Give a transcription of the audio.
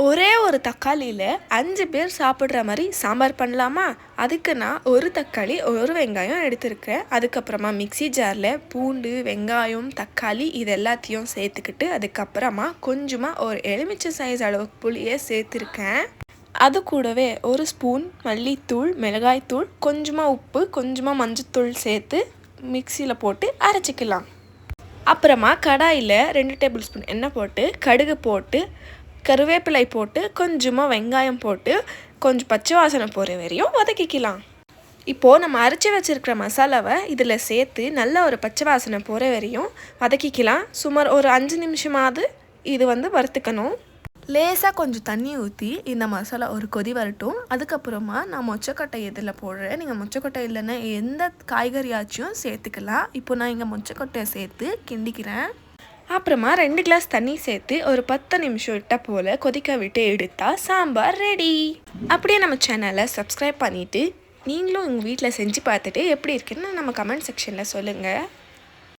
ஒரே ஒரு தக்காளியில் 5 பேர் சாப்பிட்ற மாதிரி சாம்பார் பண்ணலாமா? அதுக்கு நான் ஒரு தக்காளி ஒரு வெங்காயம் எடுத்திருக்கேன். அதுக்கப்புறமா மிக்ஸி ஜாரில் பூண்டு, வெங்காயம், தக்காளி இது எல்லாத்தையும் சேர்த்துக்கிட்டு அதுக்கப்புறமா கொஞ்சமாக ஒரு எலுமிச்சை சைஸ் அளவுக்கு புளியை சேர்த்துருக்கேன். அது கூடவே ஒரு ஸ்பூன் மல்லித்தூள், மிளகாய்த்தூள், கொஞ்சமாக உப்பு, கொஞ்சமாக மஞ்சத்தூள் சேர்த்து மிக்சியில் போட்டு அரைச்சிக்கலாம். அப்புறமா கடாயில் 2 டேபிள் ஸ்பூன் எண்ணெய் போட்டு கடுகு போட்டு கருவேப்பிலை போட்டு கொஞ்சமாக வெங்காயம் போட்டு கொஞ்சம் பச்சை வாசனை போகிற வரையும் வதக்கிக்கலாம். இப்போது நம்ம அரைச்சி வச்சுருக்கிற மசாலாவை இதில் சேர்த்து நல்ல ஒரு பச்சை வாசனை போகிற வரையும் வதக்கிக்கலாம். சுமார் ஒரு 5 நிமிஷமாவது இது வறுத்துக்கணும். லேசாக கொஞ்சம் தண்ணி ஊற்றி இந்த மசாலா ஒரு கொதி வரட்டும். அதுக்கப்புறமா நான் மொச்சக்கொட்டை இதில் போடுறேன். நீங்கள் மொச்சக்கொட்டை இல்லைன்னா எந்த காய்கறியாச்சும் சேர்த்துக்கலாம். இப்போ நான் இங்கே மொச்சக்கொட்டையை சேர்த்து கிண்டிக்கிறேன். அப்புறமா 2 கிளாஸ் தண்ணி சேர்த்து ஒரு 10 நிமிஷம் விட்ட போல் கொதிக்க விட்டு எடுத்தால் சாம்பார் ரெடி. அப்படியே நம்ம சேனலை சப்ஸ்கிரைப் பண்ணிவிட்டு நீங்களும் உங்கள் வீட்டில் செஞ்சு பார்த்துட்டு எப்படி இருக்குன்னு நம்ம கமெண்ட் செக்ஷனில் சொல்லுங்கள்.